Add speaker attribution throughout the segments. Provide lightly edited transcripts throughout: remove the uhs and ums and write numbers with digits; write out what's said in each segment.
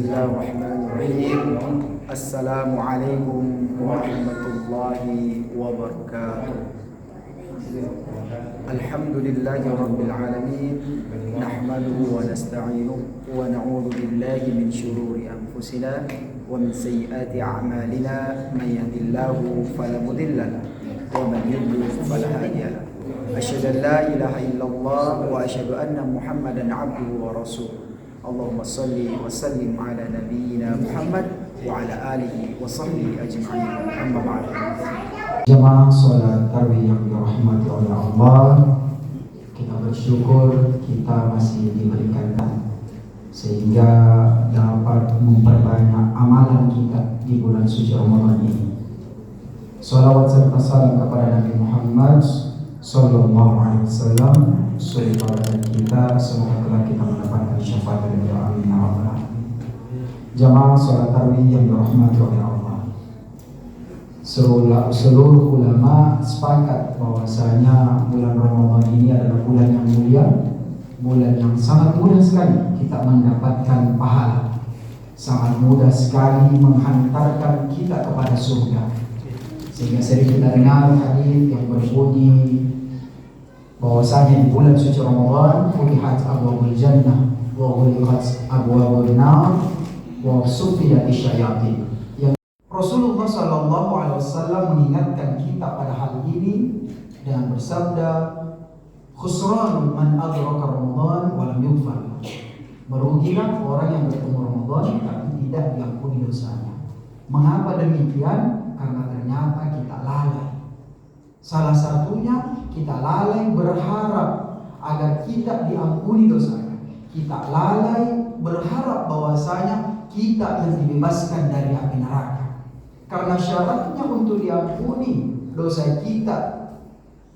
Speaker 1: Bismillahirrahmanirrahim. Assalamualaikum warahmatullahi wabarakatuh. Alhamdulillahi rabbil alamin. Nahmaduhu wa nasta'inuhu wa na'udzu billahi min shururi anfusina wa min sayyiati a'malina. Man yahdihillahu fala mudilla lahu wa man yudlil fala hadiya lahu. Asyhadu an la ilaha illallah wa asyhadu anna Muhammadan 'abduhu wa rasuluh. Allahumma salli wa sallim ala nabiyyina Muhammad wa ala alihi wa sahbihi ajma'in. Amma ba'd.
Speaker 2: Jemaah salat tarawih yang dirahmati oleh Allah, kita bersyukur kita masih diberikan sehingga dapat memperbanyak amalan kita di bulan suci Ramadan ini. Salawat serta salam kepada Nabi Muhammad sallallahu alaihi wasallam, suri tauladan kita, semoga kelak kita mendapatkan syafaat dari beliau, amin ya rabbal alamin. Jamaah salat tarawih yang dirahmati oleh Allah, seluruh ulama sepakat bahwasanya bulan Ramadan ini adalah bulan yang mulia, bulan yang sangat mudah sekali kita mendapatkan pahala, sangat mudah sekali menghantarkan kita kepada surga. Sehingga sering kita dengar hadis yang berbunyi bahwasanya di bulan suci Ramadan futihat abwabul jannah wa ghuliqat abwabun nar wa suffiyat syayatin. Yang Rasulullah sallallahu alaihi wasallam mengingatkan kita pada hal ini dengan bersabda, khusranul man adraka Ramadan wa lam yughfar. Merugilah orang yang bertemu Ramadan tapi tidak diampuni dosanya. Mengapa demikian? Karena ternyata kita lalai. Salah satunya kita lalai berharap agar kita diampuni dosanya. Kita lalai berharap bahwasanya kita yang dibebaskan dari api neraka. Karena syaratnya untuk diampuni dosa kita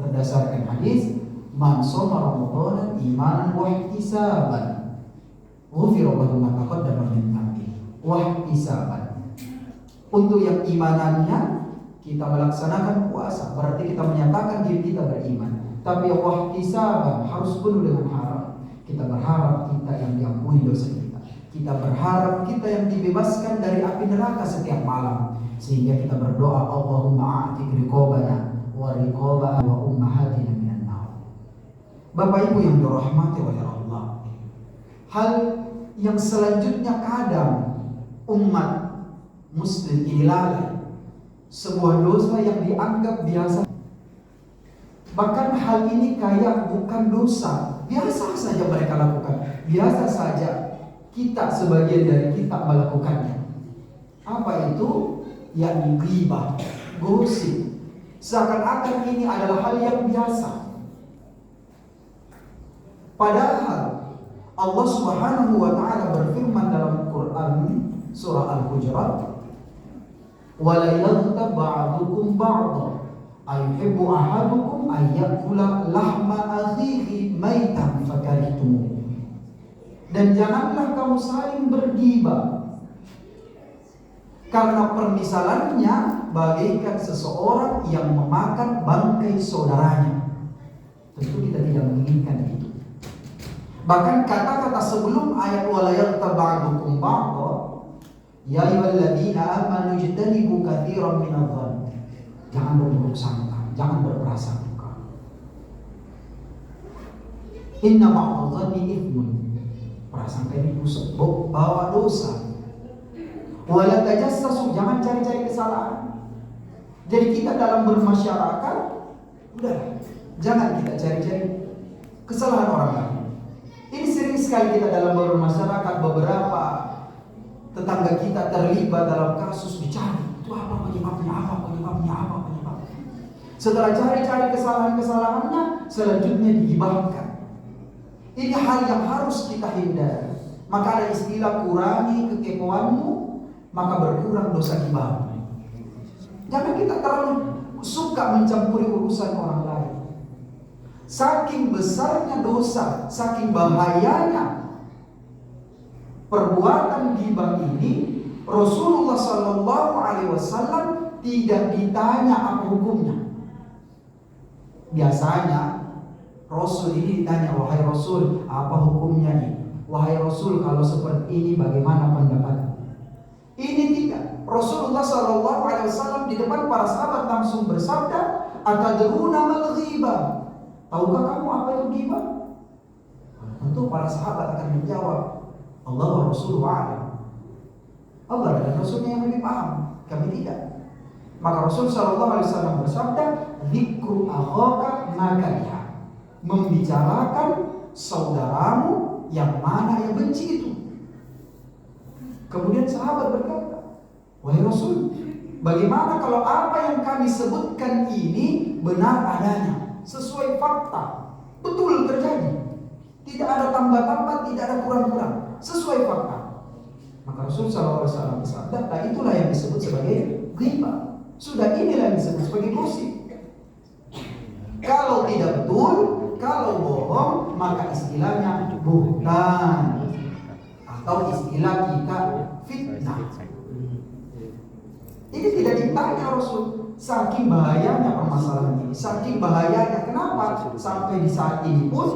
Speaker 2: berdasarkan hadis, man shoma ramadanan imanan wa ihtisaban ghufira lahu ma taqaddama min dhanbihi wa ihtisaban. Untuk yang imanannya kita melaksanakan puasa, berarti kita menyatakan diri kita beriman. Tapi wahtisaban harus penuh dengan harap. Kita berharap kita yang diampuni dosa kita. Kita berharap kita yang dibebaskan dari api neraka setiap malam. Sehingga kita berdoa, Allahumma a'tik riqabana wa riqaba wa ummahatina minan nar. Bapak Ibu yang dirahmati oleh Allah, hal yang selanjutnya kadang umat Muslim ini lalai, sebuah dosa yang dianggap biasa. Bahkan hal ini kayak bukan dosa, biasa saja mereka lakukan, biasa saja kita sebagian dari kita melakukannya. Apa itu? Yakni ghibah, gosip. Seakan-akan ini adalah hal yang biasa. Padahal Allah Subhanahu wa taala berfirman dalam Quran surah Al-Hujurat, wala yaghtab ba'dukum ba'dha ayuhibbu ahadukum an yakula lahma akhihi maitan fakarihtumuh. Dan janganlah kamu saling bergibah, karena permisalannya bagaikan seseorang yang memakan bangkai saudaranya. Tentu kita tidak menginginkan itu. Bahkan kata-kata sebelum ayat wala yaghtab ba'dukum ba'dha, ya ayyuhalladzina amanu ijtanibu katsiran minadh-dhann. Jangan berburuk sangka, jangan berprasangka. Inna ma'adh-dhanni ithmun. Prasangka ini bawa dosa. Wala tajassasu, jangan cari-cari kesalahan. Jadi kita dalam bermasyarakat, udah, jangan kita cari-cari kesalahan orang lain. Ini sering sekali kita dalam bermasyarakat, beberapa tetangga kita terlibat dalam kasus, dicari itu apa penyebabnya. Setelah cari-cari kesalahannya, selanjutnya digibahkan. Ini hal yang harus kita hindari. Maka ada istilah kurangi kekepoanmu, maka berkurang dosa gibahmu. Jangan kita terlalu suka mencampuri urusan orang lain. Saking besarnya dosa, saking bahayanya perbuatan ghibah ini, Rasulullah sallallahu alaihi wasallam tidak ditanya apa hukumnya. Biasanya Rasul ini ditanya, wahai Rasul, apa hukumnya ini? Wahai Rasul, kalau seperti ini bagaimana pendapatmu? Ini tidak. Rasulullah SAW di depan para sahabat langsung bersabda, "Atadruna mal ghibah?" Tahukah kamu apa itu ghibah? Tentu para sahabat akan menjawab, Allah wa Rasuluhu a'lam. Allah dan Rasulnya yang lebih paham, kami tidak. Maka Rasul SAW bersabda, "Dzikru akhaka ma kariha." Membicarakan saudaramu yang mana yang benci itu. Kemudian sahabat berkata, "Wahai Rasul, bagaimana kalau apa yang kami sebutkan ini benar adanya, sesuai fakta, betul terjadi, tidak ada tambah-tambah, tidak ada kurang-kurang, sesuai fakta?" Maka Rasul SAW bersabda, "Nah itulah yang disebut sebagai ghibah. Sudah inilah yang disebut sebagai gosip. Kalau tidak betul, kalau bohong, maka istilahnya buhtan, atau istilah kita fitnah." Ini tidak ditanya Rasul. Saking bahayanya permasalahan ini, saking bahayanya. Kenapa? Sampai di saat ini pun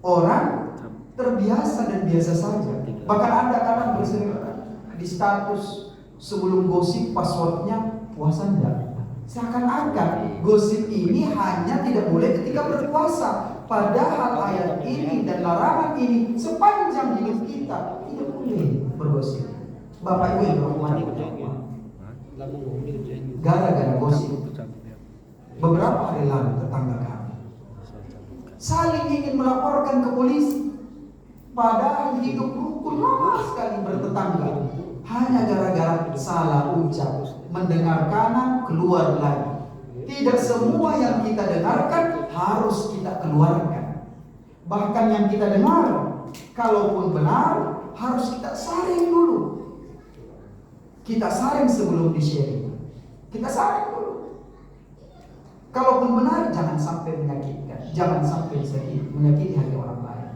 Speaker 2: orang terbiasa dan biasa saja. Bahkan Anda kadang berseliweran di status sebelum gosip passwordnya puasa enggak. Seakan-akan gosip ini hanya tidak boleh ketika berpuasa. Padahal ayat ini dan larangan ini sepanjang hidup kita tidak boleh bergosip. Bapak Ibu yang berhormat, gara-gara gosip beberapa hari lalu tetangga kami saling ingin melaporkan ke polisi, padahal hidup rukun lama sekali bertetangga. Hanya gara-gara salah ucap, mendengar kanan keluar lagi. Tidak semua yang kita dengarkan harus kita keluarkan. Bahkan yang kita dengar, kalaupun benar, harus kita saring dulu. Kita saring sebelum di-sharing. Kita saring dulu. Kalaupun benar, jangan sampai menyakitkan, jangan sampai menyakiti hati orang lain.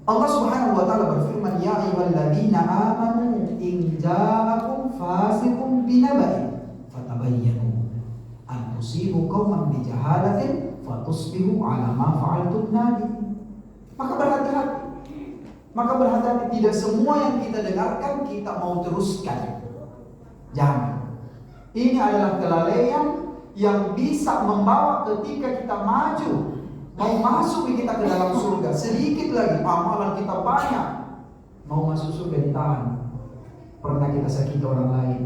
Speaker 2: Allah Subhanahu wa taala berfirman, "Ya ayyuhalladzina amanu in ja'akum fasiqun binaba'in fatabayyanu an tusibu qauman bijahalatin fatusbihu 'ala ma fa'altum nadimin." Maka berhati-hati, tidak semua yang kita dengarkan kita mau teruskan. Jangan. Ini adalah kelalaian yang bisa membawa ketika kita maju, mau masuk kita ke dalam surga, sedikit lagi amalan kita banyak, mau masuk surga ditahan. Pernah kita sakiti orang lain,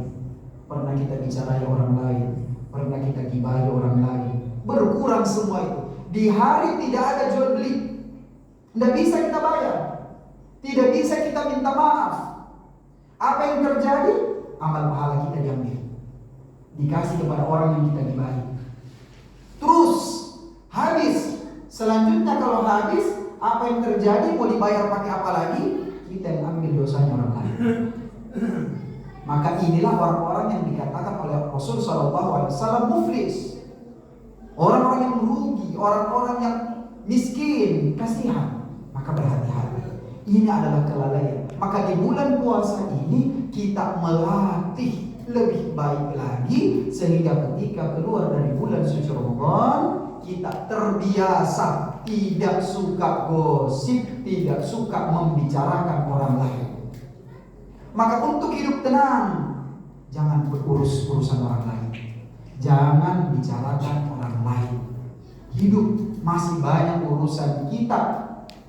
Speaker 2: pernah kita bicarai orang lain, pernah kita gibahi orang lain, berkurang semua itu. Di hari tidak ada jual beli, tidak bisa kita bayar, tidak bisa kita minta maaf. Apa yang terjadi? Amal pahala kita diambil, dikasih kepada orang yang kita gibahi. Terus habis. Selanjutnya kalau habis, apa yang terjadi? Mau dibayar pakai apa lagi? Kita yang ambil dosanya orang lain. Maka inilah orang-orang yang dikatakan oleh Rasul SAW muflis. Orang-orang yang merugi, orang-orang yang miskin, kasihan. Maka berhati-hati. Ini adalah kelalaian. Maka di bulan puasa ini kita melatih lebih baik lagi, sehingga ketika keluar dari bulan suci Ramadan kita terbiasa tidak suka gosip, tidak suka membicarakan orang lain. Maka untuk hidup tenang, jangan berurus urusan orang lain, jangan bicarakan orang lain. Hidup masih banyak urusan kita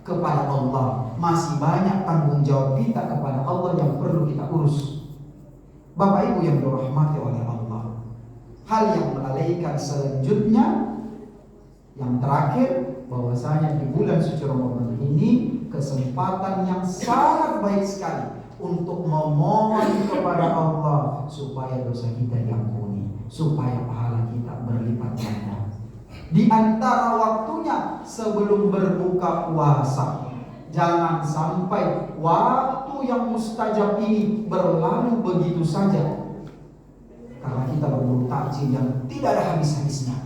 Speaker 2: kepada Allah, masih banyak tanggung jawab kita kepada Allah yang perlu kita urus. Bapak Ibu yang dirahmati oleh Allah, hal yang melalaikan selanjutnya, yang terakhir, bahwasanya di bulan suci Ramadan ini kesempatan yang sangat baik sekali untuk memohon kepada Allah supaya dosa kita diampuni, supaya pahala kita berlipat ganda. Di antara waktunya sebelum berbuka puasa, jangan sampai waktu yang mustajab ini berlalu begitu saja karena kita berburu takjil yang tidak ada habis-habisnya.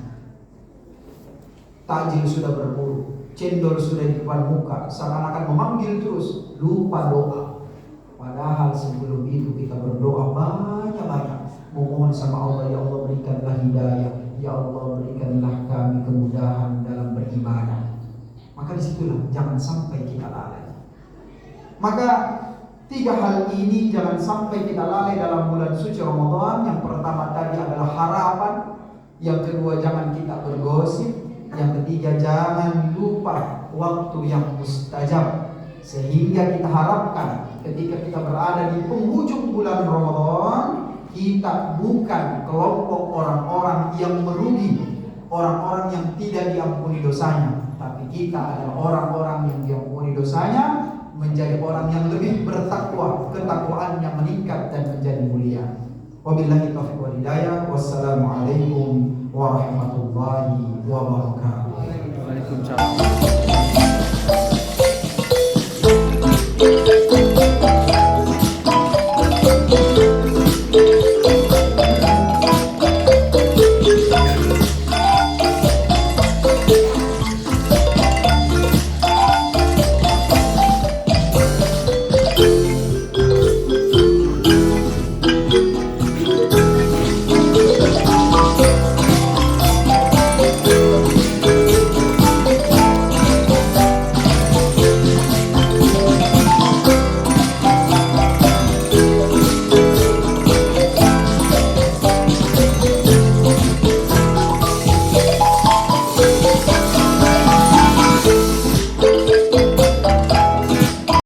Speaker 2: Takjil sudah berburu, cendol sudah di depan muka, seakan-akan memanggil terus, lupa doa. Padahal sebelum itu kita berdoa banyak-banyak, memohon sama Allah, ya Allah berikanlah hidayah, ya Allah berikanlah kami kemudahan dalam beribadah. Maka maka disitulah jangan sampai kita lalai. Maka 3 hal ini jangan sampai kita lalai dalam bulan suci Ramadan. Yang pertama tadi adalah harapan, yang kedua jangan kita bergosip, yang ketiga jangan lupa waktu yang mustajab. Sehingga kita harapkan ketika kita berada di penghujung bulan Ramadan, kita bukan kelompok orang-orang yang merugi, orang-orang yang tidak diampuni dosanya, tapi kita adalah orang-orang yang diampuni dosanya, menjadi orang yang lebih bertakwa, ketakwaannya meningkat dan menjadi mulia. Wabillahi taufiq wal hidayah. Wassalamualaikum warahmatullahi wabarakatuh.
Speaker 1: Waalaikumsalam.